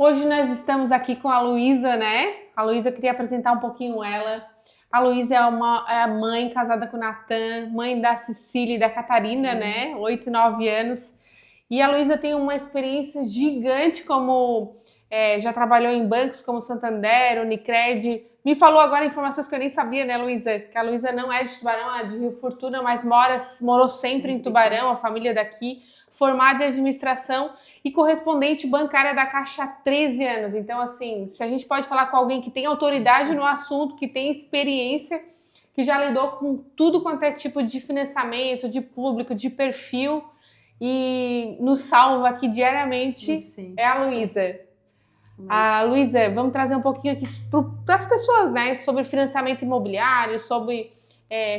Hoje nós estamos aqui com a Luísa, né? A Luísa, eu queria apresentar um pouquinho ela. A Luísa é a mãe casada com o Natan, mãe da Cecília e da Catarina, Sim. né? 8 e 9 anos. E a Luísa tem uma experiência gigante como já trabalhou em bancos como Santander, Unicred. Me falou agora informações que eu nem sabia, né, Luísa? Que a Luísa não é de Tubarão, é de Rio Fortuna, mas morou sempre em Tubarão, a família daqui, formada em administração e correspondente bancária da Caixa há 13 anos. Então, assim, se a gente pode falar com alguém que tem autoridade no assunto, que tem experiência, que já lidou com tudo quanto é tipo de financiamento, de público, de perfil, e nos salva aqui diariamente, Sim. é a Luísa. A Luísa, vamos trazer um pouquinho aqui para as pessoas, né? Sobre financiamento imobiliário, sobre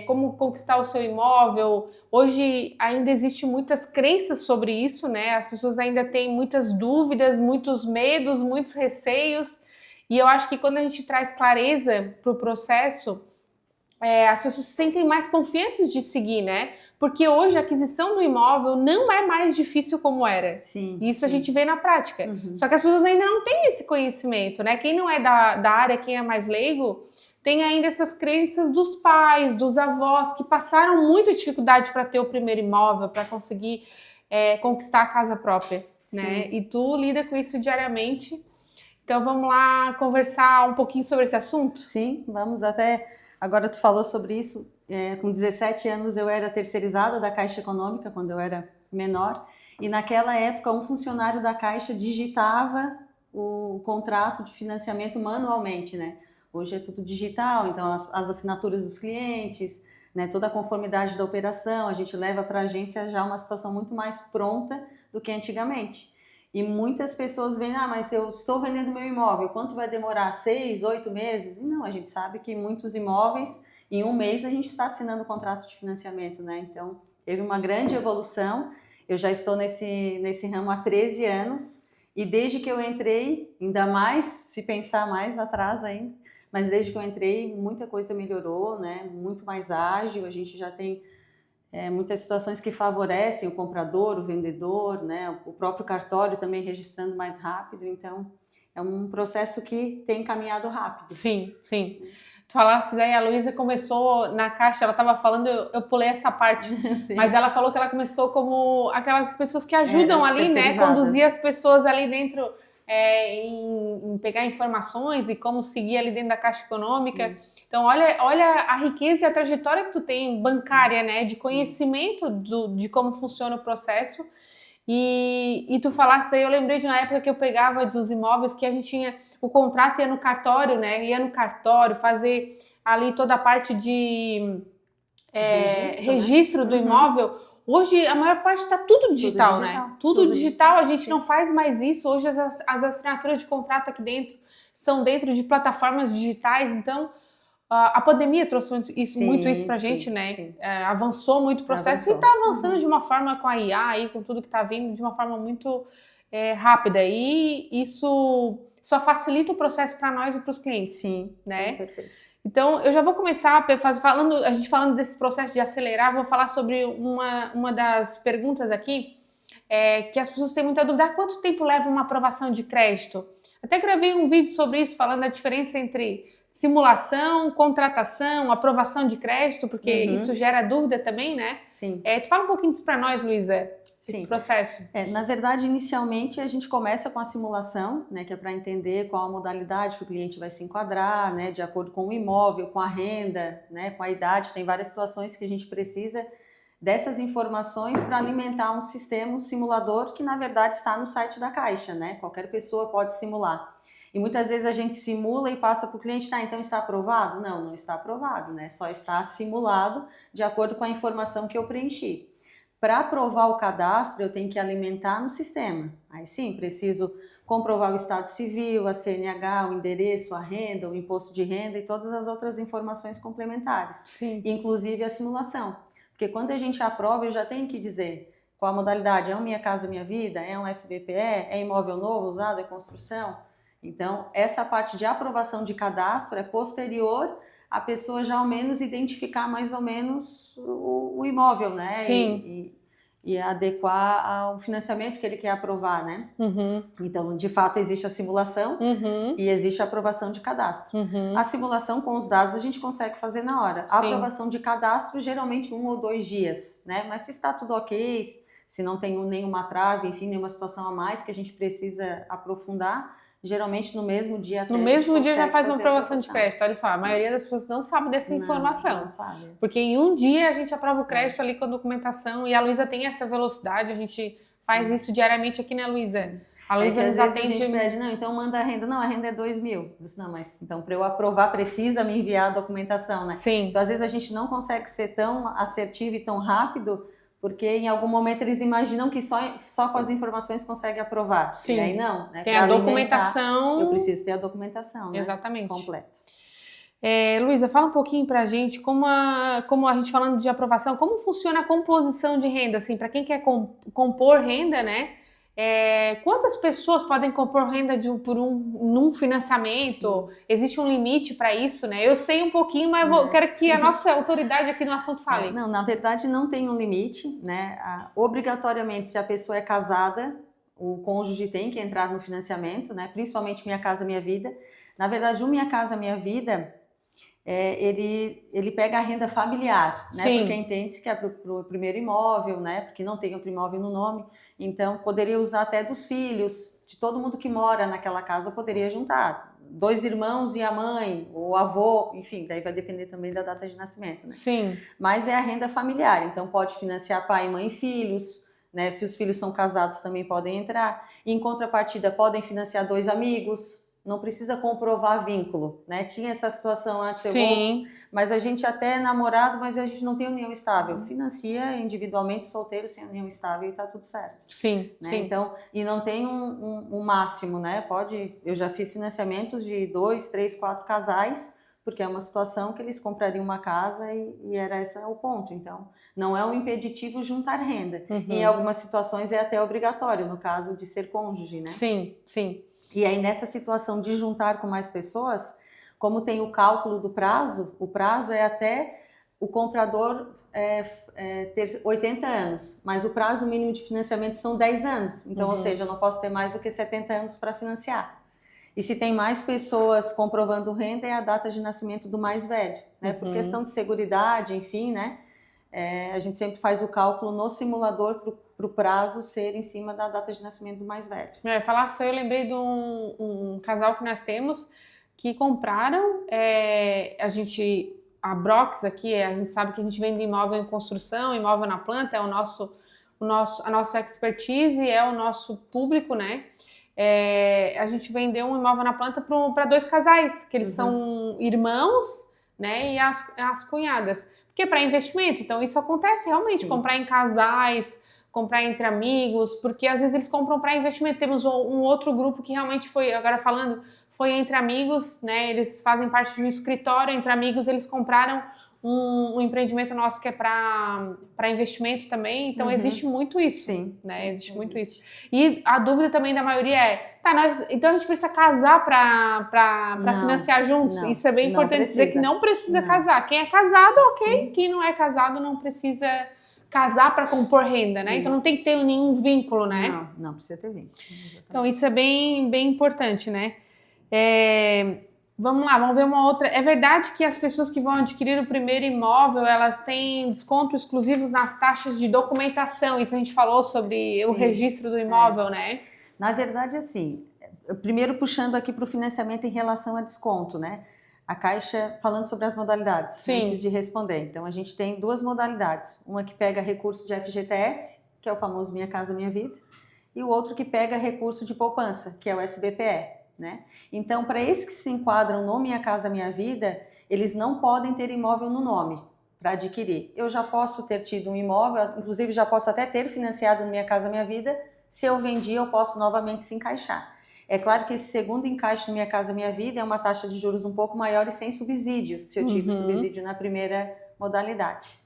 como conquistar o seu imóvel. Hoje ainda existem muitas crenças sobre isso, né? As pessoas ainda têm muitas dúvidas, muitos medos, muitos receios. E eu acho que quando a gente traz clareza para o processo, as pessoas se sentem mais confiantes de seguir, né? Porque hoje a aquisição do imóvel não é mais difícil como era. Sim. Isso a gente vê na prática. Uhum. Só que as pessoas ainda não têm esse conhecimento, né? Quem não é da área, quem é mais leigo, tem ainda essas crenças dos pais, dos avós, que passaram muita dificuldade para ter o primeiro imóvel, para conseguir conquistar a casa própria, né? E tu lida com isso diariamente. Então vamos lá conversar um pouquinho sobre esse assunto? Sim, vamos até... Agora tu falou sobre isso, com 17 anos eu era terceirizada da Caixa Econômica, quando eu era menor, e naquela época um funcionário da Caixa digitava o contrato de financiamento manualmente, né? Hoje é tudo digital, então as assinaturas dos clientes, né, toda a conformidade da operação, a gente leva para a agência já uma situação muito mais pronta do que antigamente. E muitas pessoas veem, mas eu estou vendendo meu imóvel, quanto vai demorar? 6, 8 meses? E não, a gente sabe que muitos imóveis, em um mês a gente está assinando o contrato de financiamento, né? Então, teve uma grande evolução. Eu já estou nesse ramo há 13 anos e desde que eu entrei, ainda mais, se pensar mais atrás ainda, mas desde que eu entrei, muita coisa melhorou, né? Muito mais ágil, a gente já tem muitas situações que favorecem o comprador, o vendedor, né? O próprio cartório também registrando mais rápido, então é um processo que tem caminhado rápido. Sim, sim. Tu falasse aí, a Luísa começou na Caixa, ela estava falando, eu pulei essa parte, mas ela falou que ela começou como aquelas pessoas que ajudam ali, né? Conduzir as pessoas ali dentro em pegar informações e como seguir ali dentro da Caixa Econômica. Isso. Então, olha a riqueza e a trajetória que tu tem bancária, né? De conhecimento de como funciona o processo. E tu falasse aí, eu lembrei de uma época que eu pegava dos imóveis que a gente tinha o contrato, ia no cartório, né? Ia no cartório fazer ali toda a parte de registro do imóvel. Hoje a maior parte está tudo digital, né? Tudo digital, a gente não faz mais isso. Hoje as assinaturas de contrato aqui dentro são dentro de plataformas digitais, então a pandemia trouxe muito isso pra gente, né? Avançou muito o processo e está avançando de uma forma com a IA aí, com tudo que está vindo, de uma forma muito rápida. E isso só facilita o processo para nós e para os clientes. Sim, né? Sim, perfeito. Então, eu já vou começar a gente falando desse processo de acelerar, vou falar sobre uma das perguntas aqui, que as pessoas têm muita dúvida. Quanto tempo leva uma aprovação de crédito? Até gravei um vídeo sobre isso, falando da diferença entre simulação, contratação, aprovação de crédito, porque isso gera dúvida também, né? Sim. Tu fala um pouquinho disso para nós, Luísa, esse processo. Na verdade, inicialmente, a gente começa com a simulação, né, que é para entender qual a modalidade que o cliente vai se enquadrar, né, de acordo com o imóvel, com a renda, né, com a idade. Tem várias situações que a gente precisa dessas informações para alimentar um sistema, um simulador, que na verdade está no site da Caixa, né? Qualquer pessoa pode simular. E muitas vezes a gente simula e passa para o cliente, então está aprovado? Não, não está aprovado, né? Só está simulado de acordo com a informação que eu preenchi. Para aprovar o cadastro, eu tenho que alimentar no sistema. Aí sim, preciso comprovar o estado civil, a CNH, o endereço, a renda, o imposto de renda e todas as outras informações complementares. Sim. Inclusive a simulação. Porque quando a gente aprova, eu já tenho que dizer qual a modalidade. É um Minha Casa Minha Vida? É um SBPE? É imóvel novo, usado? É construção? Então, essa parte de aprovação de cadastro é posterior a pessoa já ao menos identificar mais ou menos o imóvel, né? Sim. e adequar ao financiamento que ele quer aprovar, né? Então, de fato, existe a simulação e existe a aprovação de cadastro. A simulação com os dados a gente consegue fazer na hora. A aprovação de cadastro, geralmente 1 ou 2 dias, né? Mas se está tudo ok, se não tem nenhuma trave, enfim, nenhuma situação a mais que a gente precisa aprofundar, geralmente no mesmo dia até no mesmo dia já faz uma aprovação de crédito. Olha só, a maioria das pessoas não sabe dessa informação. Não sabe. Porque em um dia a gente aprova o crédito ali com a documentação e a Luísa tem essa velocidade, a gente faz isso diariamente aqui, né, Luísa? A Luísa nos atende... a gente pede, não, então manda a renda. Não, a renda é 2.000. Eu disse, não, mas então para eu aprovar precisa me enviar a documentação, né? Sim. Então às vezes a gente não consegue ser tão assertivo e tão rápido porque em algum momento eles imaginam que só com as informações consegue aprovar. Sim. E aí não, né? Tem a documentação. Eu preciso ter a documentação, né? Exatamente. Completa. Luísa, fala um pouquinho pra gente como a gente falando de aprovação, como funciona a composição de renda, assim, para quem quer compor renda, né? Quantas pessoas podem compor renda num financiamento? Sim. Existe um limite para isso, né? Eu sei um pouquinho, mas eu quero que a nossa autoridade aqui no assunto fale. Não, na verdade não tem um limite, né? Obrigatoriamente, se a pessoa é casada, o cônjuge tem que entrar no financiamento, né? Principalmente Minha Casa Minha Vida. Na verdade, o Minha Casa Minha Vida, ele pega a renda familiar, né? Sim. Porque entende-se que é para o primeiro imóvel, né? Porque não tem outro imóvel no nome. Então, poderia usar até dos filhos, de todo mundo que mora naquela casa, poderia juntar. 2 irmãos e a mãe, ou o avô, enfim, daí vai depender também da data de nascimento, né? Sim. Mas é a renda familiar, então pode financiar pai, mãe e filhos, né? Se os filhos são casados também podem entrar. Em contrapartida, podem financiar 2 amigos, não precisa comprovar vínculo, né? Tinha essa situação antes, Sim. mas a gente até é namorado, mas a gente não tem união estável. Financia individualmente, solteiro, sem união estável e tá tudo certo. Sim, né? sim. Então, e não tem um máximo, né? Eu já fiz financiamentos de 2, 3, 4 casais, porque é uma situação que eles comprariam uma casa e era esse o ponto. Então, não é um impeditivo juntar renda. Em algumas situações é até obrigatório, no caso de ser cônjuge, né? Sim, sim. E aí, nessa situação de juntar com mais pessoas, como tem o cálculo do prazo, o prazo é até o comprador ter 80 anos, mas o prazo mínimo de financiamento são 10 anos. Então, ou seja, eu não posso ter mais do que 70 anos para financiar. E se tem mais pessoas comprovando renda, é a data de nascimento do mais velho, né? Por questão de seguridade, enfim, né? A gente sempre faz o cálculo no simulador para o prazo ser em cima da data de nascimento do mais velho. Falar só, eu lembrei de um casal que nós temos que compraram, a Brox aqui, a gente sabe que a gente vende imóvel em construção, imóvel na planta, é a nossa expertise, é o nosso público, né? A gente vendeu um imóvel na planta para 2 casais, que eles são irmãos, né? E as cunhadas. Porque é para investimento, então isso acontece realmente, Sim. comprar em casais, comprar entre amigos, porque às vezes eles compram para investimento. Temos um outro grupo que realmente foi entre amigos, né? Eles fazem parte de um escritório entre amigos, eles compraram um empreendimento nosso que é para investimento também, então existe muito isso. Sim, né? Sim, existe muito isso. E a dúvida também da maioria então a gente precisa casar para financiar juntos. Não, isso é bem importante dizer que não precisa casar. Quem é casado, ok. Sim. Quem não é casado não precisa casar para compor renda, né? Isso. Então não tem que ter nenhum vínculo, né? Não precisa ter vínculo. Exatamente. Então isso é bem, bem importante, né? Vamos lá, vamos ver uma outra. É verdade que as pessoas que vão adquirir o primeiro imóvel, elas têm desconto exclusivos nas taxas de documentação. Isso a gente falou sobre Sim. o registro do imóvel, né? Na verdade, assim, primeiro puxando aqui para o financiamento em relação a desconto, né? A Caixa, falando sobre as modalidades, Sim. antes de responder. Então, a gente tem 2 modalidades. Uma que pega recurso de FGTS, que é o famoso Minha Casa Minha Vida, e o outro que pega recurso de poupança, que é o SBPE. Né? Então, para esses que se enquadram no Minha Casa Minha Vida, eles não podem ter imóvel no nome para adquirir. Eu já posso ter tido um imóvel, inclusive já posso até ter financiado no Minha Casa Minha Vida, se eu vendi eu posso novamente se encaixar. É claro que esse segundo encaixe no Minha Casa Minha Vida é uma taxa de juros um pouco maior e sem subsídio, se eu tive subsídio na primeira modalidade.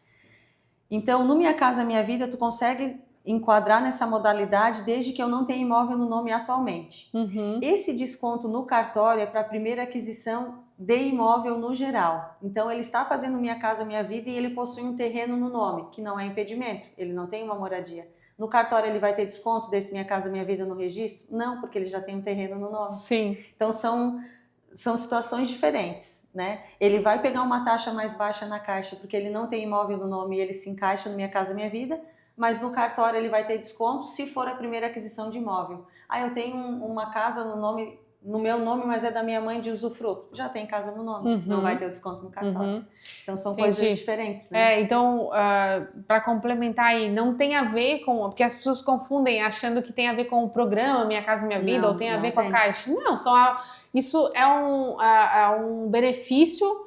Então, no Minha Casa Minha Vida, tu consegue enquadrar nessa modalidade desde que eu não tenha imóvel no nome atualmente. Esse desconto no cartório é para a primeira aquisição de imóvel no geral. Então, ele está fazendo Minha Casa Minha Vida e ele possui um terreno no nome, que não é impedimento, ele não tem uma moradia. No cartório ele vai ter desconto desse Minha Casa Minha Vida no registro? Não, porque ele já tem um terreno no nome. Sim. Então, são situações diferentes, né? Ele vai pegar uma taxa mais baixa na Caixa, porque ele não tem imóvel no nome e ele se encaixa no Minha Casa Minha Vida, mas no cartório ele vai ter desconto se for a primeira aquisição de imóvel. Eu tenho uma casa no meu nome, mas é da minha mãe de usufruto. Já tem casa no nome, não vai ter o desconto no cartório. Então são coisas diferentes, né? Então, para complementar aí, não tem a ver com... Porque as pessoas confundem achando que tem a ver com o programa Minha Casa Minha Vida, ou tem a ver com a Caixa. Não, isso é um benefício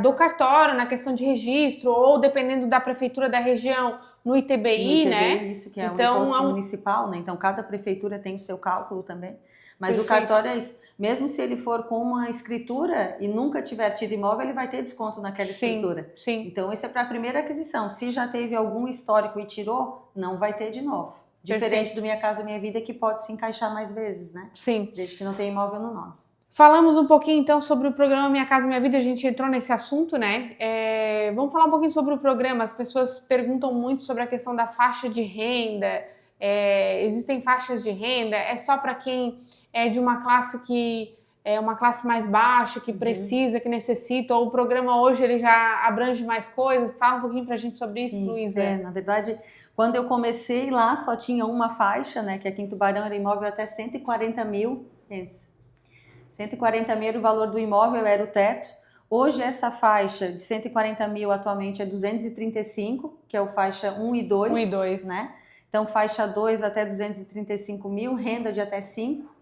do cartório na questão de registro, ou dependendo da prefeitura da região, no ITBI, né? Isso, que é então, um imposto municipal, né? Então cada prefeitura tem o seu cálculo também. Mas o cartório é isso. Mesmo se ele for com uma escritura e nunca tiver tido imóvel, ele vai ter desconto naquela escritura. Sim. Então, esse é para a primeira aquisição. Se já teve algum histórico e tirou, não vai ter de novo. Diferente do Minha Casa Minha Vida, que pode se encaixar mais vezes, né? Sim. Desde que não tenha imóvel no nome. Falamos um pouquinho, então, sobre o programa Minha Casa Minha Vida. A gente entrou nesse assunto, né? Vamos falar um pouquinho sobre o programa. As pessoas perguntam muito sobre a questão da faixa de renda. Existem faixas de renda? É só para quem é de uma classe que é uma classe mais baixa, que precisa, que necessita, ou o programa hoje ele já abrange mais coisas? Fala um pouquinho pra gente sobre isso, Luísa. Na verdade, quando eu comecei lá, só tinha uma faixa, né, que aqui em Tubarão era imóvel até 140 mil, 140 mil era o valor do imóvel, era o teto. Hoje essa faixa de 140 mil atualmente é 235, que é o faixa 1 e 2, 1 e 2. Né? Então faixa 2 até 235 mil, renda de até 5.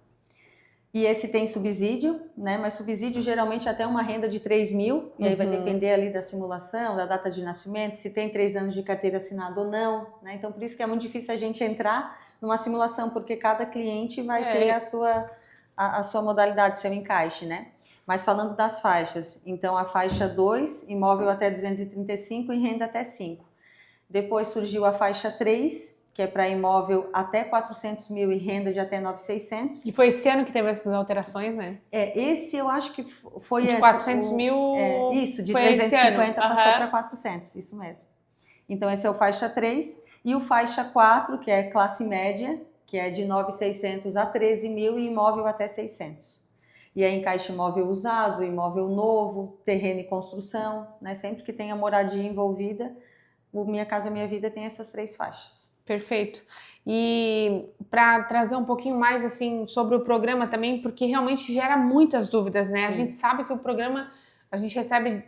E esse tem subsídio, né? Mas subsídio geralmente até uma renda de 3 mil, e aí vai depender ali da simulação, da data de nascimento, se tem 3 anos de carteira assinada ou não, né? Então por isso que é muito difícil a gente entrar numa simulação, porque cada cliente vai ter a sua modalidade, seu encaixe, né? Mas falando das faixas, então a faixa 2, imóvel até 235 e renda até 5. Depois surgiu a faixa 3, que é para imóvel até 400 mil e renda de até 9.600. E foi esse ano que teve essas alterações, né? Esse eu acho que foi de antes. 400 mil... Isso, de 350 passou para 400, isso mesmo. Então esse é o faixa 3. E o faixa 4, que é classe média, que é de 9.600 a 13 mil e imóvel até 600. E aí encaixa imóvel usado, imóvel novo, terreno e construção, né? Sempre que tenha moradia envolvida, o Minha Casa Minha Vida tem essas 3 faixas. Perfeito. E para trazer um pouquinho mais assim sobre o programa também, porque realmente gera muitas dúvidas, né? Sim. A gente sabe que o programa, a gente recebe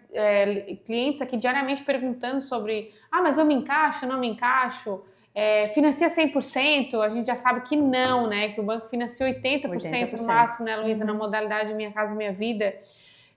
clientes aqui diariamente perguntando sobre mas eu me encaixo, não me encaixo? Financia 100%, a gente já sabe que não, né? Que o banco financia 80% no máximo, né, Luísa, na modalidade Minha Casa Minha Vida.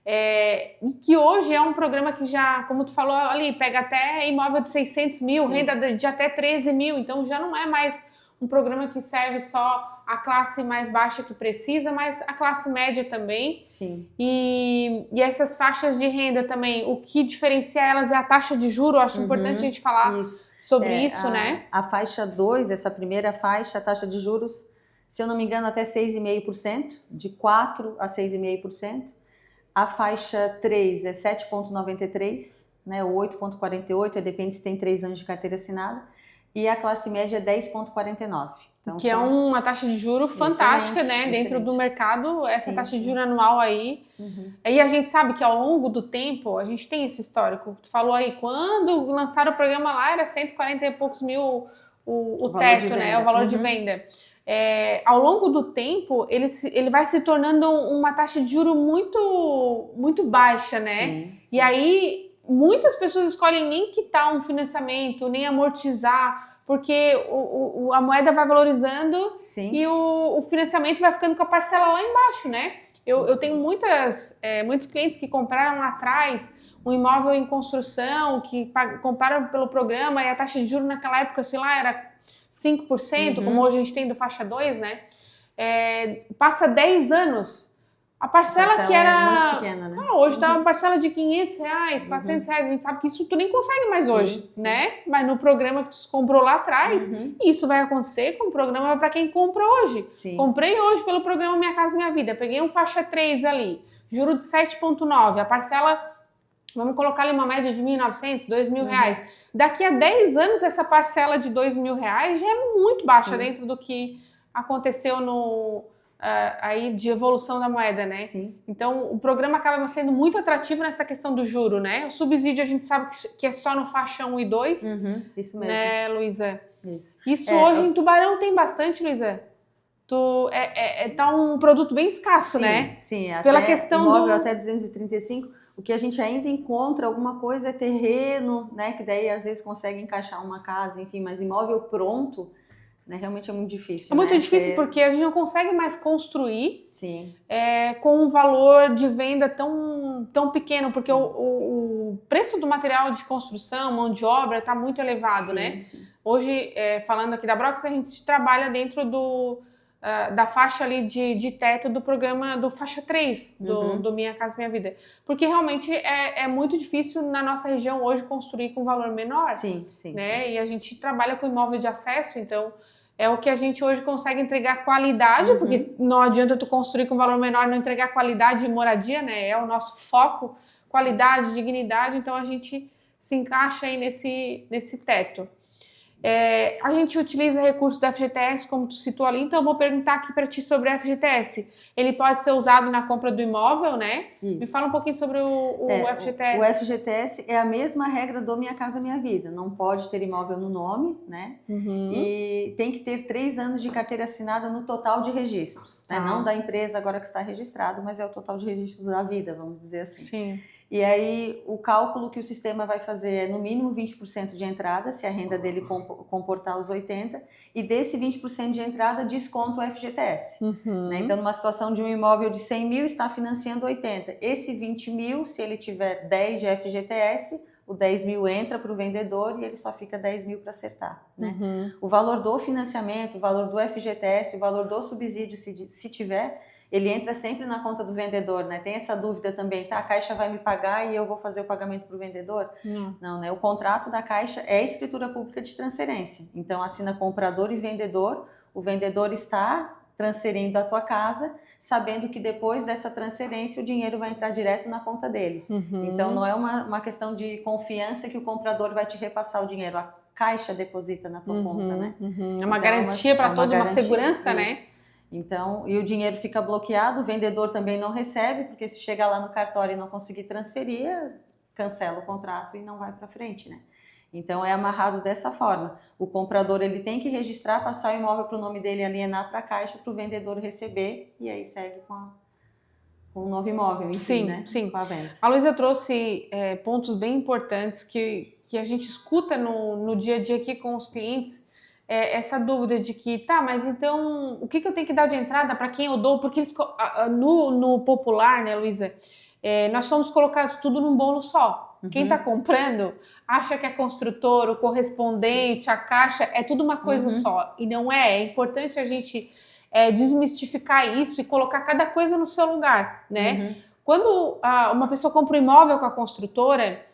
E que hoje é um programa que já, como tu falou ali, pega até imóvel de 600 mil, sim, renda de até 13 mil, então já não é mais um programa que serve só a classe mais baixa que precisa, mas a classe média também. Sim. E essas faixas de renda também, o que diferencia elas é a taxa de juros. Eu acho importante a gente falar sobre isso, né? A faixa 2, essa primeira faixa, a taxa de juros, se eu não me engano, até 6,5%, de 4% a 6,5%. A faixa 3 é 7,93%, né, ou 8,48%, depende se tem 3 anos de carteira assinada. E a classe média é 10,49%. Então, que é uma taxa de juros fantástica, né? Excelente. Dentro do mercado, essa taxa de juros anual aí. E a gente sabe que ao longo do tempo, a gente tem esse histórico. Tu falou aí, quando lançaram o programa lá, era 140 e poucos mil o teto, né? O valor de venda. Ao longo do tempo, ele vai se tornando uma taxa de juros muito, muito baixa, né? Sim. E aí, muitas pessoas escolhem nem quitar um financiamento, nem amortizar, porque a moeda vai valorizando. Sim. E o financiamento vai ficando com a parcela lá embaixo, né? Eu tenho muitos clientes que compraram lá atrás um imóvel em construção, que compraram pelo programa, e a taxa de juros naquela época, sei lá, era 5%, como hoje a gente tem do faixa 2, né? Passa 10 anos, A parcela que era... é muito pequena, né? Hoje tá uma parcela de R$500, R$400, a gente sabe que isso tu nem consegue mais hoje, né? Mas no programa que tu comprou lá atrás, isso vai acontecer com o programa para quem compra hoje. Sim. Comprei hoje pelo programa Minha Casa Minha Vida, peguei um faixa 3 ali, juro de 7,9, a parcela, vamos colocar ali uma média de R$1.900, R$2.000. Daqui a 10 anos essa parcela de R$2.000 já é muito baixa dentro do que aconteceu no... aí de evolução da moeda, né? Sim. Então, o programa acaba sendo muito atrativo nessa questão do juro, né? O subsídio a gente sabe que é só no faixa 1 e 2. Isso mesmo. Né, Luísa? Isso hoje em Tubarão tem bastante, Luísa. Tá um produto bem escasso, né? Sim, pela questão imóvel até 235, o que a gente ainda encontra alguma coisa é terreno, né? Que daí às vezes consegue encaixar uma casa, enfim, mas imóvel pronto... Né, realmente é muito difícil. É muito difícil porque a gente não consegue mais construir Sim. Com um valor de venda tão pequeno, porque o preço do material de construção, mão de obra, está muito elevado, né? Sim. Hoje, falando aqui da Brox, a gente trabalha dentro da faixa ali de teto do programa do faixa 3, do Minha Casa Minha Vida. Porque realmente é muito difícil na nossa região hoje construir com valor menor. Sim. Né? E a gente trabalha com imóvel de acesso, então... É o que a gente hoje consegue entregar qualidade, porque não adianta tu construir com valor menor e não entregar qualidade de moradia, né? É o nosso foco, qualidade, dignidade, então a gente se encaixa aí nesse teto. A gente utiliza recursos do FGTS, como tu citou ali, então eu vou perguntar aqui para ti sobre o FGTS. Ele pode ser usado na compra do imóvel, né? Isso. Me fala um pouquinho sobre o FGTS. O FGTS é a mesma regra do Minha Casa Minha Vida. Não pode ter imóvel no nome, né? E tem que ter 3 anos de carteira assinada no total de registros. Né? Não da empresa agora que está registrado, mas é o total de registros da vida, vamos dizer assim. Sim. E aí, o cálculo que o sistema vai fazer é no mínimo 20% de entrada, se a renda dele comportar os 80%, e desse 20% de entrada, desconta o FGTS. Né? Então, numa situação de um imóvel de 100 mil, está financiando 80. Esse 20 mil, se ele tiver 10 de FGTS, o 10 mil entra para o vendedor e ele só fica 10 mil para acertar. Né? O valor do financiamento, o valor do FGTS, o valor do subsídio, se tiver... ele entra sempre na conta do vendedor, né? Tem essa dúvida também, tá? A Caixa vai me pagar e eu vou fazer o pagamento para o vendedor? Não, né? O contrato da Caixa é escritura pública de transferência. Então, assina comprador e vendedor. O vendedor está transferindo a tua casa, sabendo que depois dessa transferência o dinheiro vai entrar direto na conta dele. Então, não é uma questão de confiança que o comprador vai te repassar o dinheiro. A Caixa deposita na tua conta, né? É uma garantia para toda uma segurança, né? Então, e o dinheiro fica bloqueado, o vendedor também não recebe, porque se chegar lá no cartório e não conseguir transferir, cancela o contrato e não vai para frente, né? Então, é amarrado dessa forma. O comprador, ele tem que registrar, passar o imóvel para o nome dele, alienar para a Caixa, para o vendedor receber, e aí segue com o novo imóvel, enfim, né? Sim. Com a venda. A Luísa trouxe pontos bem importantes que a gente escuta no dia a dia aqui com os clientes, essa dúvida de que, tá, mas então o que eu tenho que dar de entrada, para quem eu dou? Porque eles, no popular, né, Luísa, nós somos colocados tudo num bolo só. Quem está comprando acha que a construtora, o correspondente, a Caixa, é tudo uma coisa só. E não é. É importante a gente desmistificar isso e colocar cada coisa no seu lugar, né? Quando uma pessoa compra um imóvel com a construtora,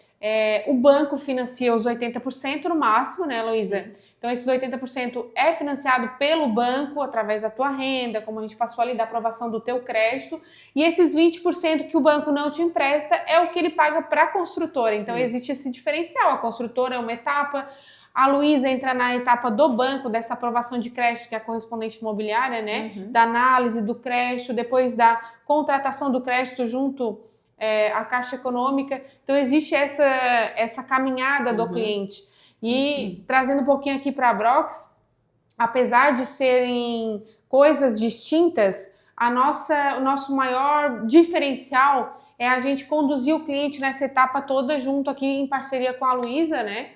o banco financia os 80% no máximo, né, Luísa? Então, esses 80% é financiado pelo banco, através da tua renda, como a gente passou ali, da aprovação do teu crédito. E esses 20% que o banco não te empresta é o que ele paga para a construtora. Então, existe esse diferencial. A construtora é uma etapa, a Luísa entra na etapa do banco, dessa aprovação de crédito, que é a correspondente imobiliária, né? Da análise do crédito, depois da contratação do crédito junto à Caixa Econômica. Então, existe essa caminhada do cliente. E trazendo um pouquinho aqui para a Brox, apesar de serem coisas distintas, o nosso maior diferencial é a gente conduzir o cliente nessa etapa toda junto aqui em parceria com a Luísa, né?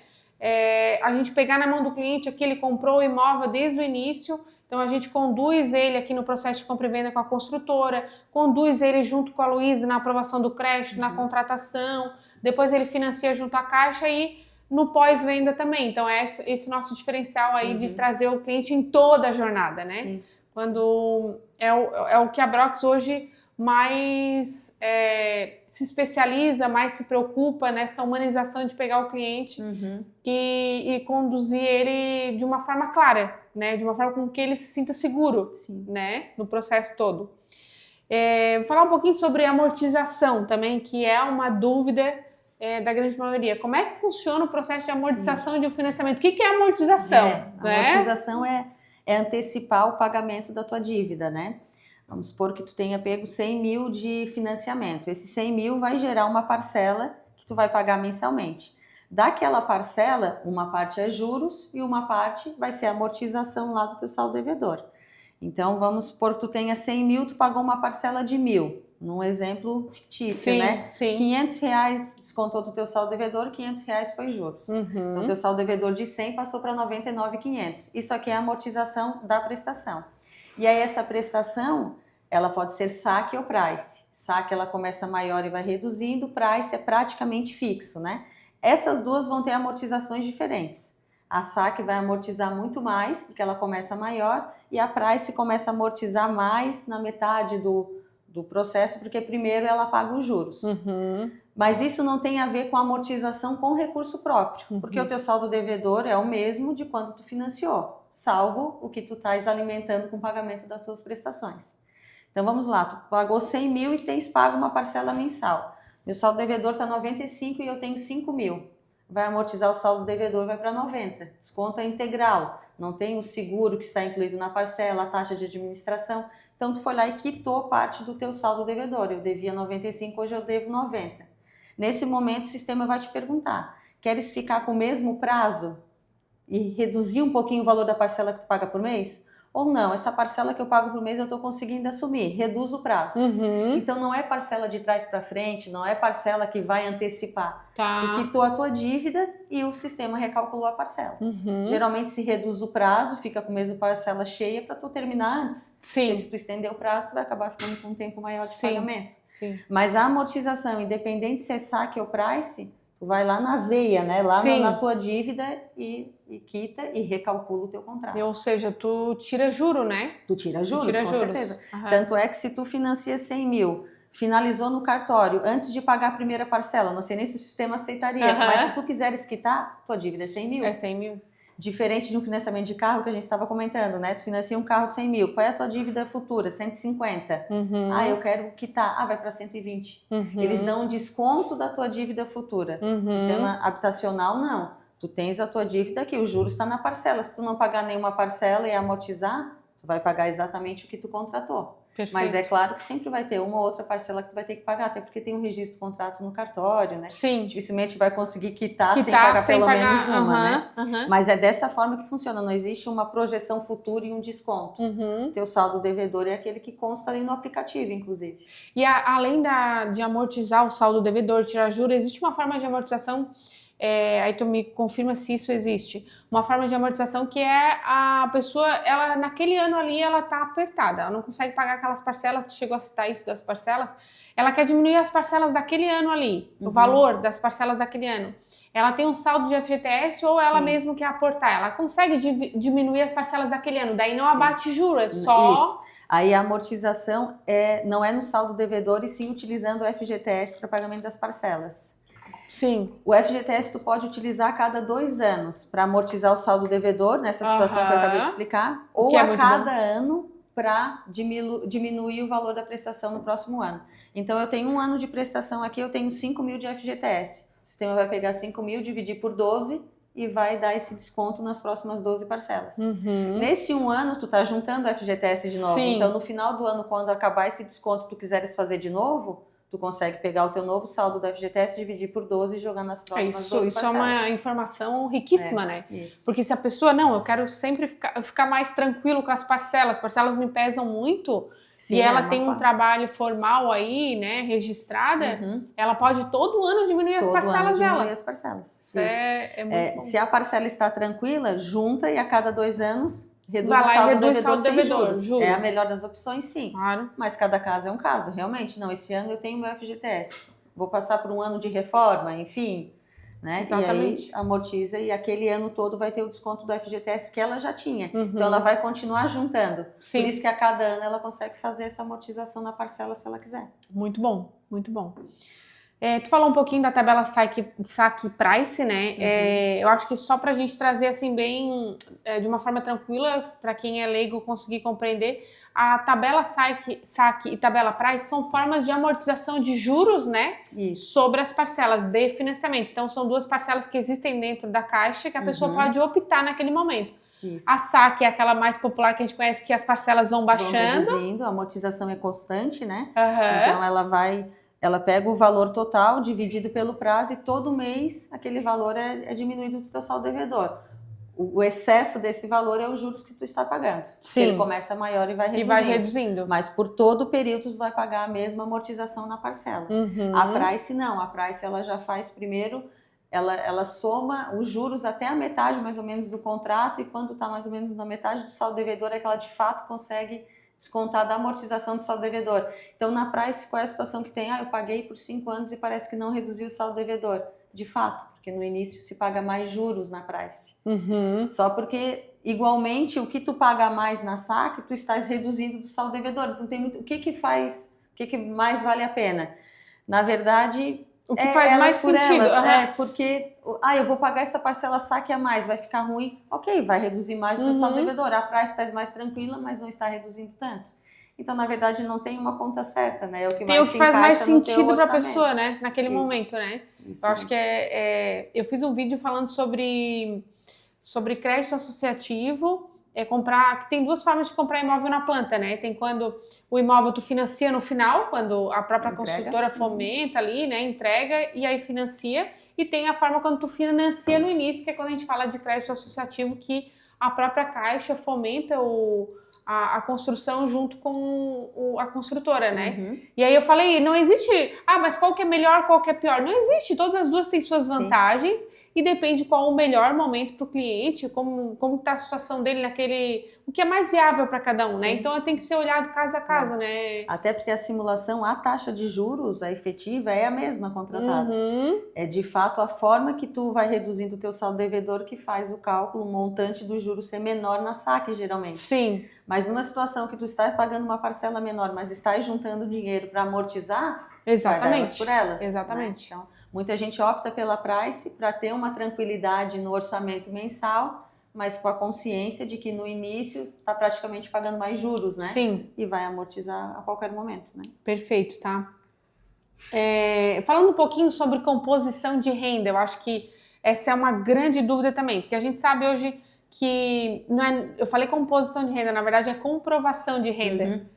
A gente pegar na mão do cliente aqui, ele comprou o imóvel desde o início, então a gente conduz ele aqui no processo de compra e venda com a construtora, conduz ele junto com a Luísa na aprovação do crédito, na contratação, depois ele financia junto à Caixa e no pós-venda também. Então, é esse nosso diferencial aí de trazer o cliente em toda a jornada, né? Quando é o que a Brox hoje mais se especializa, mais se preocupa nessa humanização de pegar o cliente e conduzir ele de uma forma clara, né? De uma forma com que ele se sinta seguro, né? No processo todo. Vou falar um pouquinho sobre amortização também, que é uma dúvida da grande maioria. Como é que funciona o processo de amortização de um financiamento? O que é amortização? Né? Amortização é antecipar o pagamento da tua dívida, né? Vamos supor que tu tenha pego 100 mil de financiamento. Esse 100 mil vai gerar uma parcela que tu vai pagar mensalmente. Daquela parcela, uma parte é juros e uma parte vai ser amortização lá do teu saldo devedor. Então, vamos supor que tu tenha 100 mil, tu pagou uma parcela de 1.000. Num exemplo fictício, né? Sim. R$500 descontou do teu saldo devedor, R$500 foi juros. Então, teu saldo devedor de 100 passou para 99.500. Isso aqui é a amortização da prestação. E aí, essa prestação, ela pode ser saque ou price. Saque, ela começa maior e vai reduzindo. Price é praticamente fixo, né? Essas duas vão ter amortizações diferentes. A saque vai amortizar muito mais, porque ela começa maior, e a price começa a amortizar mais na metade do processo, porque primeiro ela paga os juros. Mas isso não tem a ver com a amortização com recurso próprio, porque o teu saldo devedor é o mesmo de quando tu financiou, salvo o que tu estás alimentando com o pagamento das tuas prestações. Então vamos lá, tu pagou 100 mil e tens pago uma parcela mensal. Meu saldo devedor está 95 e eu tenho 5 mil. Vai amortizar o saldo devedor, vai para 90. Desconto é integral, não tem o seguro que está incluído na parcela, a taxa de administração. Então, tu foi lá e quitou parte do teu saldo devedor. Eu devia 95, hoje eu devo 90. Nesse momento, o sistema vai te perguntar, queres ficar com o mesmo prazo e reduzir um pouquinho o valor da parcela que tu paga por mês? Ou não, essa parcela que eu pago por mês eu estou conseguindo assumir, reduz o prazo. Então não é parcela de trás para frente, não é parcela que vai antecipar. Tu quitou a tua dívida e o sistema recalculou a parcela. Geralmente se reduz o prazo, fica com a mesma parcela cheia para tu terminar antes. Porque se tu estender o prazo, tu vai acabar ficando com um tempo maior de pagamento. Mas a amortização, independente se é saque ou price, tu vai lá na veia, né? Lá na tua dívida e quita e recalcula o teu contrato. Ou seja, tu tira juro, né? Tu tira juros, com certeza. Tanto é que se tu financia 100 mil, finalizou no cartório, antes de pagar a primeira parcela, não sei nem se o sistema aceitaria, mas se tu quiseres quitar, tua dívida é 100 mil. É 100 mil. Diferente de um financiamento de carro que a gente estava comentando, né? Tu financia um carro 100 mil, qual é a tua dívida futura? 150. Eu quero quitar. Vai para 120. Eles dão um desconto da tua dívida futura. Sistema habitacional, não. Tu tens a tua dívida aqui, o juros está na parcela. Se tu não pagar nenhuma parcela e amortizar, tu vai pagar exatamente o que tu contratou. Perfeito. Mas é claro que sempre vai ter uma ou outra parcela que tu vai ter que pagar, até porque tem um registro de contrato no cartório, né? Dificilmente vai conseguir quitar sem pagar pelo menos uma, né? Mas é dessa forma que funciona, não existe uma projeção futura e um desconto. Teu saldo devedor é aquele que consta ali no aplicativo, inclusive. E além de amortizar o saldo devedor, tirar juros, existe uma forma de amortização, aí tu me confirma se isso existe, uma forma de amortização que é a pessoa, ela naquele ano ali, ela tá apertada, ela não consegue pagar aquelas parcelas, tu chegou a citar isso das parcelas, ela quer diminuir as parcelas daquele ano ali, o valor das parcelas daquele ano. Ela tem um saldo de FGTS ou ela mesmo quer aportar, ela consegue diminuir as parcelas daquele ano, daí não abate juros, é só... Isso. Aí a amortização não é no saldo devedor e sim utilizando o FGTS para pagamento das parcelas. O FGTS tu pode utilizar a cada 2 anos para amortizar o saldo devedor, nessa situação que eu acabei de explicar, ou a cada ano para diminuir o valor da prestação no próximo ano. Então eu tenho 1 ano de prestação aqui, eu tenho 5 mil de FGTS. O sistema vai pegar 5 mil, dividir por 12 e vai dar esse desconto nas próximas 12 parcelas. Nesse 1 ano, tu tá juntando o FGTS de novo. Então no final do ano, quando acabar esse desconto, tu quiseres fazer de novo, tu consegue pegar o teu novo saldo do FGTS, dividir por 12 e jogar nas próximas 12 parcelas. Isso é uma informação riquíssima, né? Isso. Porque se a pessoa, não, eu quero sempre ficar mais tranquilo com as parcelas me pesam muito, e ela tem um trabalho formal aí, né, registrada, ela pode todo ano diminuir as parcelas dela. Diminuir as parcelas. Isso é muito bom. Se a parcela está tranquila, junta e a cada 2 anos... Reduz o saldo devedor sem juros. É a melhor das opções, sim. Claro. Mas cada caso é um caso. Realmente, não, esse ano eu tenho meu FGTS. Vou passar por um ano de reforma, enfim. né? Exatamente. E aí amortiza e aquele ano todo vai ter o desconto do FGTS que ela já tinha. Então ela vai continuar juntando. Sim. Por isso que a cada ano ela consegue fazer essa amortização na parcela se ela quiser. Muito bom, muito bom. Tu falou um pouquinho da tabela saque price, né? Eu acho que só para a gente trazer assim bem de uma forma tranquila para quem é leigo conseguir compreender, a tabela saque e tabela price são formas de amortização de juros, né? Isso. Sobre as parcelas de financiamento. Então são duas parcelas que existem dentro da Caixa que a pessoa pode optar naquele momento. Isso. A saque é aquela mais popular que a gente conhece, que as parcelas vão baixando. Vão reduzindo, a amortização é constante, né? Uhum. Então ela pega o valor total dividido pelo prazo e todo mês aquele valor é diminuído do teu saldo devedor. O excesso desse valor é os juros que tu está pagando. Sim. Ele começa maior e vai reduzindo. E vai reduzindo. Mas por todo o período tu vai pagar a mesma amortização na parcela. A Price não, a Price ela já faz primeiro, ela soma os juros até a metade mais ou menos do contrato e quando está mais ou menos na metade do saldo devedor é que ela de fato consegue descontar da amortização do saldo devedor. Então, na Price, qual é a situação que tem? Eu paguei por 5 anos e parece que não reduziu o saldo devedor. De fato, porque no início se paga mais juros na Price. Só porque, igualmente, o que tu paga mais na saque, tu estás reduzindo do saldo devedor. Então, tem muito... O que mais vale a pena? Na verdade... O que faz mais sentido. Porque eu vou pagar essa parcela saque a mais, vai ficar ruim. Ok, vai reduzir mais o teu saldo devedor. A Price está mais tranquila, mas não está reduzindo tanto. Então, na verdade, não tem uma conta certa, né? É o que mais se faz mais encaixa no teu sentido para a orçamento. pessoa, né? Naquele Isso. momento, né? Isso Eu acho mesmo. que eu fiz um vídeo falando sobre crédito associativo. Que tem duas formas de comprar imóvel na planta, né? Tem quando o imóvel tu financia no final, quando a própria construtora fomenta ali, né? Entrega e aí financia. E tem a forma quando tu financia no início, que é quando a gente fala de crédito associativo, que a própria Caixa fomenta a construção junto com a construtora, né? E aí eu falei, não existe, mas qual que é melhor, qual que é pior? Não existe, todas as duas têm suas vantagens. E depende qual o melhor momento para o cliente, como está a situação dele o que é mais viável para cada um, né? Então tem que ser olhado caso a caso, né? Até porque a simulação, a taxa de juros, a efetiva, é a mesma contratada. É de fato a forma que tu vai reduzindo o teu saldo devedor que faz o cálculo, o montante do juros ser menor na saque, geralmente. Sim. Mas numa situação que tu está pagando uma parcela menor, mas está juntando dinheiro para amortizar, vai dar elas por elas. Exatamente. Né? Então, muita gente opta pela Price para ter uma tranquilidade no orçamento mensal, mas com a consciência de que no início está praticamente pagando mais juros, né? Sim. E vai amortizar a qualquer momento, né? Perfeito, tá? Falando um pouquinho sobre composição de renda, eu acho que essa é uma grande dúvida também, porque a gente sabe hoje que não é, eu falei composição de renda, na verdade é comprovação de renda.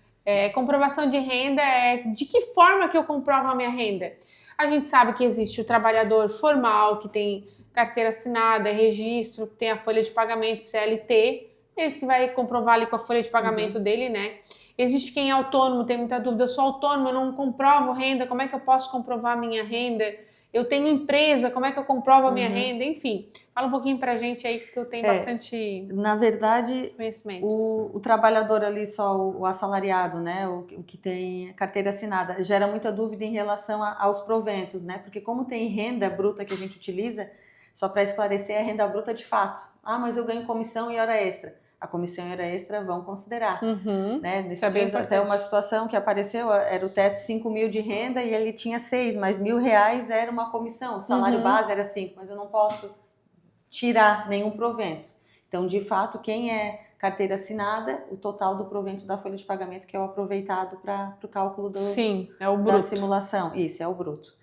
Comprovação de renda é de que forma que eu comprovo a minha renda. A gente sabe que existe o trabalhador formal, que tem carteira assinada, registro, que tem a folha de pagamento CLT, esse vai comprovar ali com a folha de pagamento dele, né? Existe quem é autônomo, tem muita dúvida, eu sou autônomo, eu não comprovo renda, como é que eu posso comprovar a minha renda? Eu tenho empresa, como é que eu comprovo a minha renda? Enfim, fala um pouquinho pra gente aí que tu tem bastante na verdade, conhecimento. O trabalhador ali, só o assalariado, né, o que tem carteira assinada, gera muita dúvida em relação aos proventos, né? Porque como tem renda bruta que a gente utiliza, só para esclarecer, é renda bruta de fato. Mas eu ganho comissão e hora extra. A comissão e hora extra vão considerar. Né? Nesses dias, até uma situação que apareceu, era o teto 5 mil de renda e ele tinha 6, mas R$1.000 era uma comissão. O salário base era 5, mas eu não posso tirar nenhum provento. Então, de fato, quem é carteira assinada, o total do provento da folha de pagamento que é o aproveitado para o cálculo Sim, é o bruto. Da simulação. Isso, é o bruto.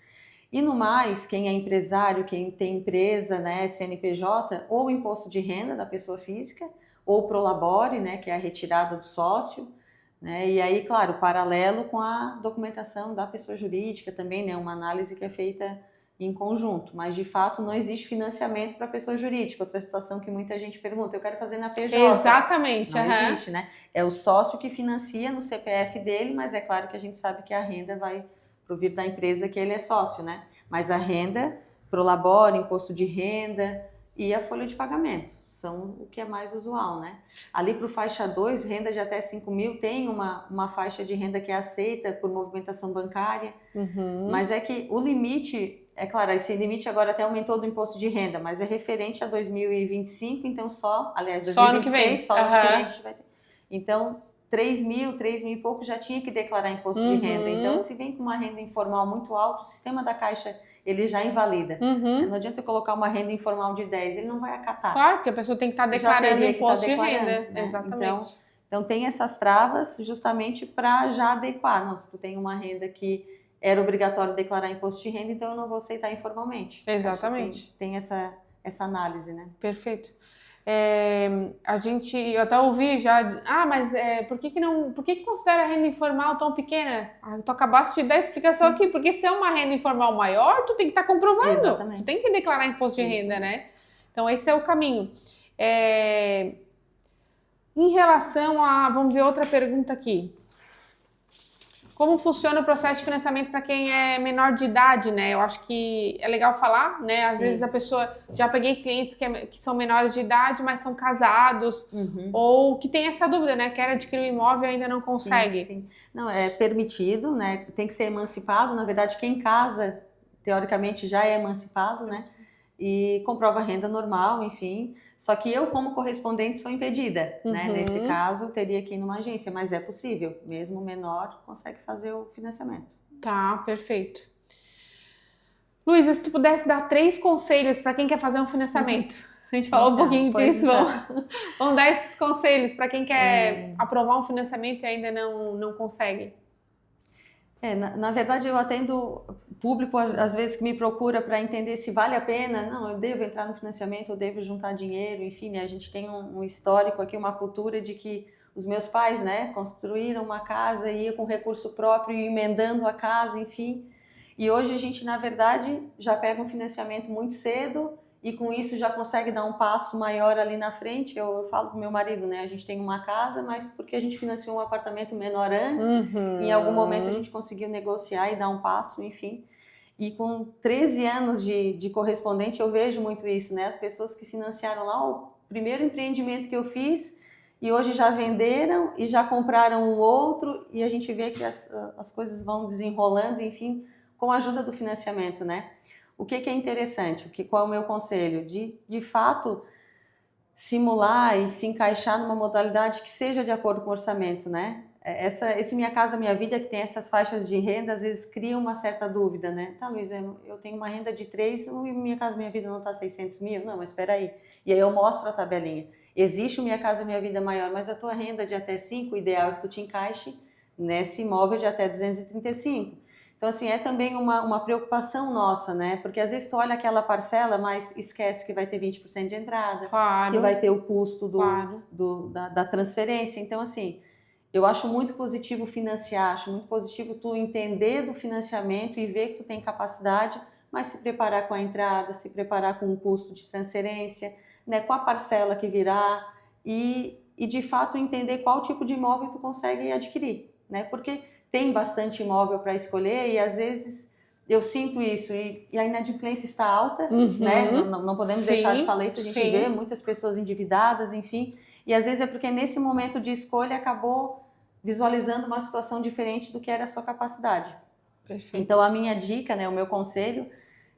E no mais, quem é empresário, quem tem empresa, né, CNPJ, ou o imposto de renda da pessoa física, ou o Prolabore, né, que é a retirada do sócio, né, e aí, claro, paralelo com a documentação da pessoa jurídica também, né, uma análise que é feita em conjunto, mas de fato não existe financiamento para pessoa jurídica, outra situação que muita gente pergunta, eu quero fazer na PJ. Exatamente. Não existe, né? É o sócio que financia no CPF dele, mas é claro que a gente sabe que a renda vai provir da empresa que ele é sócio, né? Mas a renda, Prolabore, imposto de renda e a folha de pagamento são o que é mais usual, né? Ali para o faixa 2, renda de até 5 mil, tem uma faixa de renda que é aceita por movimentação bancária, mas é que o limite é claro, esse limite agora até aumentou do imposto de renda, mas é referente a 2025, então aliás, 2026, só ano que vem, só ano que vem a gente vai ter. Então, 3 mil e pouco já tinha que declarar imposto de renda. Então, se vem com uma renda informal muito alta, o sistema da Caixa, ele já invalida. Não adianta eu colocar uma renda informal de 10, ele não vai acatar. Claro, porque a pessoa tem que estar declarando imposto de renda. Né? Exatamente. Então, tem essas travas justamente para já adequar. Não, se tu tem uma renda que era obrigatório declarar imposto de renda, então eu não vou aceitar informalmente. Exatamente. Tem essa análise, né? Perfeito. Eu até ouvi já, mas por que considera a renda informal tão pequena? Tu acabaste de dar a explicação aqui, porque se é uma renda informal maior, tu tem que estar comprovando. Exatamente. Tu tem que declarar imposto de renda, né? Então esse é o caminho. Em relação vamos ver outra pergunta aqui. Como funciona o processo de financiamento para quem é menor de idade, né? Eu acho que é legal falar, né? Às vezes a pessoa... Já peguei clientes que são menores de idade, mas são casados, ou que tem essa dúvida, né? Quer adquirir um imóvel e ainda não consegue. Sim. Não, é permitido, né? Tem que ser emancipado. Na verdade, quem casa, teoricamente, já é emancipado, né? E comprova renda normal, enfim. Só que eu, como correspondente, sou impedida, né? Nesse caso, teria que ir numa agência, mas é possível. Mesmo menor, consegue fazer o financiamento. Tá, perfeito. Luísa, se tu pudesse dar 3 conselhos para quem quer fazer um financiamento. A gente falou um pouquinho disso. Vamos dar esses conselhos para quem quer aprovar um financiamento e ainda não consegue. Na verdade, eu atendo público, às vezes, que me procura para entender se vale a pena. Não, eu devo entrar no financiamento, eu devo juntar dinheiro, enfim, né? A gente tem um histórico aqui, uma cultura de que os meus pais, né, construíram uma casa e ia com recurso próprio, emendando a casa, enfim. E hoje a gente, na verdade, já pega um financiamento muito cedo e com isso já consegue dar um passo maior ali na frente. Eu falo pro meu marido, né? A gente tem uma casa, mas porque a gente financiou um apartamento menor antes, em algum momento a gente conseguiu negociar e dar um passo, enfim. E com 13 anos de correspondente, eu vejo muito isso, né? As pessoas que financiaram lá o primeiro empreendimento que eu fiz e hoje já venderam e já compraram um outro, e a gente vê que as coisas vão desenrolando, enfim, com a ajuda do financiamento, né? O que é interessante? Qual é o meu conselho? De fato, simular e se encaixar numa modalidade que seja de acordo com o orçamento, né? Esse Minha Casa Minha Vida, que tem essas faixas de renda, às vezes cria uma certa dúvida, né? Tá, Luísa, eu tenho uma renda de 3 e Minha Casa Minha Vida não está 600 mil? Não, mas espera aí. E aí eu mostro a tabelinha. Existe o Minha Casa Minha Vida maior, mas a tua renda de até 5, o ideal é que tu te encaixe nesse imóvel de até 235. Então, assim, é também uma preocupação nossa, né? Porque às vezes tu olha aquela parcela, mas esquece que vai ter 20% de entrada, que vai ter o custo da transferência. Então, assim, eu acho muito positivo financiar, acho muito positivo tu entender do financiamento e ver que tu tem capacidade, mas se preparar com a entrada, se preparar com o custo de transferência, né? Com a parcela que virá e de fato entender qual tipo de imóvel tu consegue adquirir, né? Porque tem bastante imóvel para escolher e às vezes eu sinto isso e a inadimplência está alta, né? Não podemos deixar de falar isso, a gente vê muitas pessoas endividadas, enfim, e às vezes é porque nesse momento de escolha acabou visualizando uma situação diferente do que era a sua capacidade. Perfeito. Então a minha dica, né, o meu conselho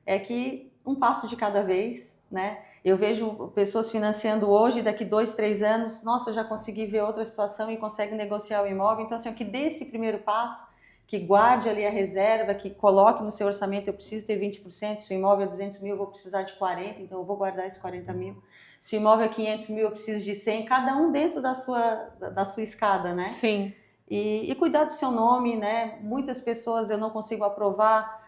é que um passo de cada vez, né? Eu vejo pessoas financiando hoje, daqui 2, 3 anos, nossa, eu já consegui ver outra situação e consegue negociar o imóvel. Então, assim, que dê esse primeiro passo, que guarde ali a reserva, que coloque no seu orçamento, eu preciso ter 20%, se o imóvel é 200 mil, eu vou precisar de 40, então eu vou guardar esses 40 mil. Se o imóvel é 500 mil, eu preciso de 100, cada um dentro da sua escada, né? Sim. E cuidar do seu nome, né? Muitas pessoas eu não consigo aprovar,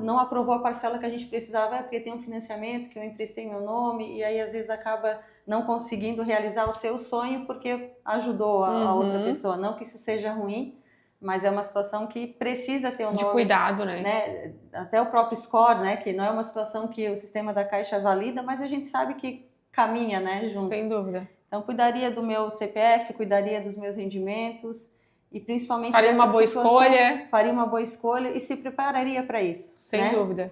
não aprovou a parcela que a gente precisava, porque tem um financiamento que eu emprestei meu nome, e aí às vezes acaba não conseguindo realizar o seu sonho porque ajudou a outra pessoa. Não que isso seja ruim, mas é uma situação que precisa ter um nome. De cuidado, né? Até o próprio score, né? Que não é uma situação que o sistema da Caixa valida, mas a gente sabe que caminha, né? Junto. Sem dúvida. Então, cuidaria do meu CPF, cuidaria dos meus rendimentos, e principalmente faria uma boa escolha. Faria uma boa escolha e se prepararia para isso. Sem dúvida.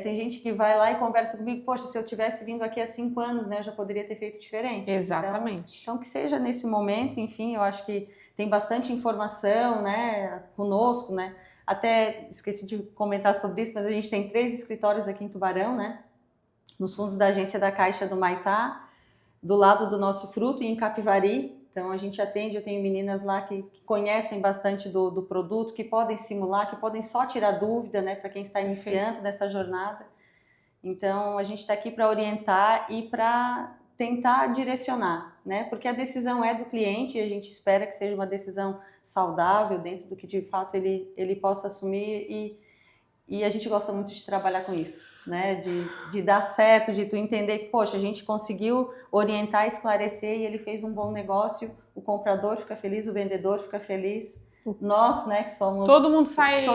Tem gente que vai lá e conversa comigo, poxa, se eu tivesse vindo aqui há 5 anos, né, eu já poderia ter feito diferente. Exatamente. Então que seja nesse momento, enfim, eu acho que tem bastante informação, né, conosco, né. Até esqueci de comentar sobre isso, mas a gente tem 3 escritórios aqui em Tubarão, né? Nos fundos da agência da Caixa do Maitá, do lado do Nosso Fruto, e em Capivari. Então a gente atende, eu tenho meninas lá que conhecem bastante do produto, que podem simular, que podem só tirar dúvida, né, para quem está iniciando nessa jornada. Então a gente está aqui para orientar e para tentar direcionar, né, porque a decisão é do cliente e a gente espera que seja uma decisão saudável dentro do que de fato ele possa assumir, e a gente gosta muito de trabalhar com isso, né? De dar certo, de tu entender que, poxa, a gente conseguiu orientar, esclarecer e ele fez um bom negócio, o comprador fica feliz, o vendedor fica feliz, nós, né, que somos... Todo mundo sai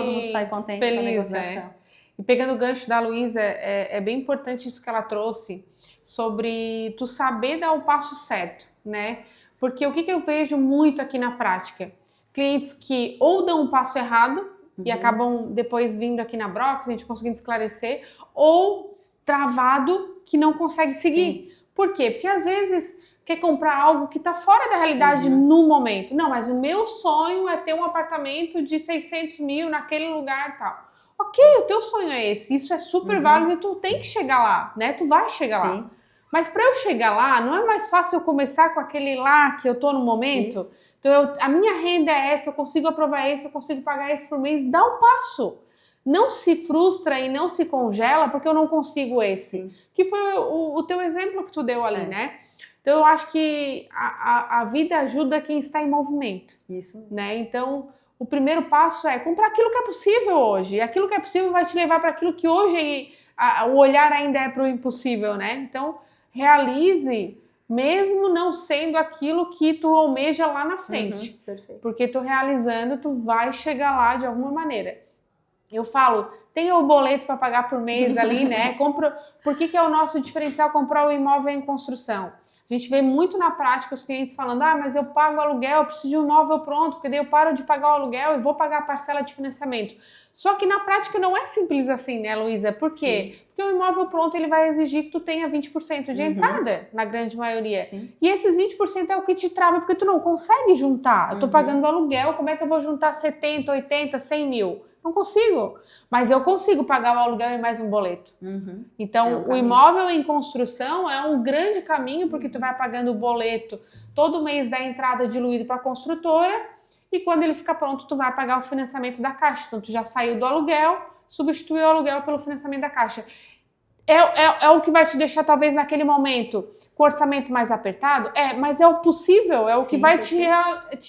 contente feliz, com a negociação. né? E pegando o gancho da Luísa, é bem importante isso que ela trouxe, sobre tu saber dar o passo certo, né? Porque o que eu vejo muito aqui na prática? Clientes que ou dão um passo errado, e acabam depois vindo aqui na Brox, a gente conseguindo esclarecer, ou travado que não consegue seguir. Sim. Por quê? Porque às vezes quer comprar algo que está fora da realidade no momento. Não, mas o meu sonho é ter um apartamento de 600 mil naquele lugar e tal. Ok, o teu sonho é esse, isso é super válido e tu tem que chegar lá, né? Tu vai chegar lá. Mas para eu chegar lá, não é mais fácil eu começar com aquele lá que eu tô no momento? Isso. Então, a minha renda é essa, eu consigo aprovar esse, eu consigo pagar esse por mês. Dá um passo. Não se frustra e não se congela porque eu não consigo esse. Sim. Que foi o teu exemplo que tu deu ali, né? Então, eu acho que a vida ajuda quem está em movimento. Isso. Né? Então, o primeiro passo é comprar aquilo que é possível hoje. E aquilo que é possível vai te levar para aquilo que hoje o olhar ainda é para o impossível, né? Então, realize... mesmo não sendo aquilo que tu almeja lá na frente. Porque tu realizando, tu vai chegar lá de alguma maneira. Eu falo, tem o boleto para pagar por mês ali, né? Por que é o nosso diferencial comprar o imóvel em construção? A gente vê muito na prática os clientes falando, mas eu pago aluguel, eu preciso de um imóvel pronto, porque daí eu paro de pagar o aluguel e vou pagar a parcela de financiamento. Só que na prática não é simples assim, né, Luísa? Por quê? Sim. Porque o imóvel pronto ele vai exigir que tu tenha 20% de entrada, na grande maioria. Sim. E esses 20% é o que te trava, porque tu não consegue juntar. Eu tô pagando aluguel, como é que eu vou juntar 70, 80, 100 mil? Não consigo, mas eu consigo pagar o aluguel e mais um boleto. Então, o imóvel em construção é um grande caminho, porque tu vai pagando o boleto todo mês da entrada diluído para a construtora, e quando ele fica pronto, tu vai pagar o financiamento da Caixa. Então, tu já saiu do aluguel, substitui o aluguel pelo financiamento da Caixa. É o que vai te deixar, talvez, naquele momento, com o orçamento mais apertado? Mas é o possível, é o que vai te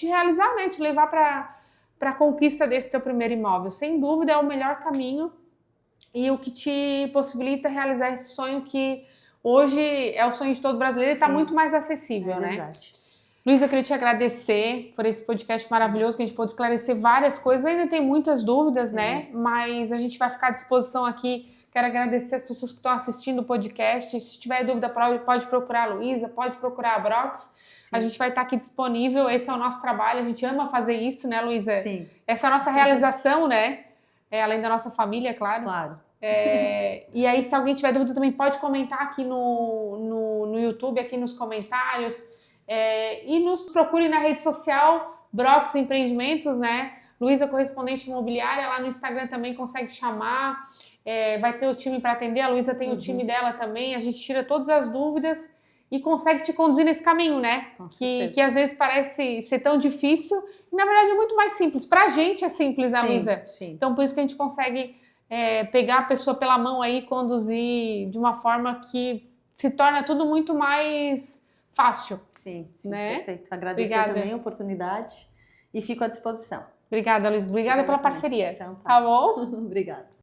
realizar, né? Te levar para a conquista desse teu primeiro imóvel. Sem dúvida é o melhor caminho e o que te possibilita realizar esse sonho que hoje é o sonho de todo brasileiro e está muito mais acessível, né? Verdade. Luísa, eu queria te agradecer por esse podcast maravilhoso que a gente pôde esclarecer várias coisas. Ainda tem muitas dúvidas, né? Mas a gente vai ficar à disposição aqui. Quero agradecer as pessoas que estão assistindo o podcast. Se tiver dúvida, pode procurar a Luísa, pode procurar a Brox. Sim. A gente vai estar aqui disponível, esse é o nosso trabalho, a gente ama fazer isso, né, Luísa? Sim. Essa é a nossa realização, né? Além da nossa família, claro. Claro. E aí, se alguém tiver dúvida, também pode comentar aqui no YouTube, aqui nos comentários. E nos procure na rede social, Brox Empreendimentos, né? Luísa, correspondente imobiliária, lá no Instagram também consegue chamar. Vai ter o time para atender, a Luísa tem o time dela também, a gente tira todas as dúvidas e consegue te conduzir nesse caminho, né? Que às vezes parece ser tão difícil e na verdade é muito mais simples. Pra gente é simples, né, Luísa? Sim. Então por isso que a gente consegue pegar a pessoa pela mão aí e conduzir de uma forma que se torna tudo muito mais fácil. Sim, né? Perfeito. Agradecer também a oportunidade e fico à disposição. Obrigada, Luísa. Obrigada pela parceria. Então, tá bom? Obrigada.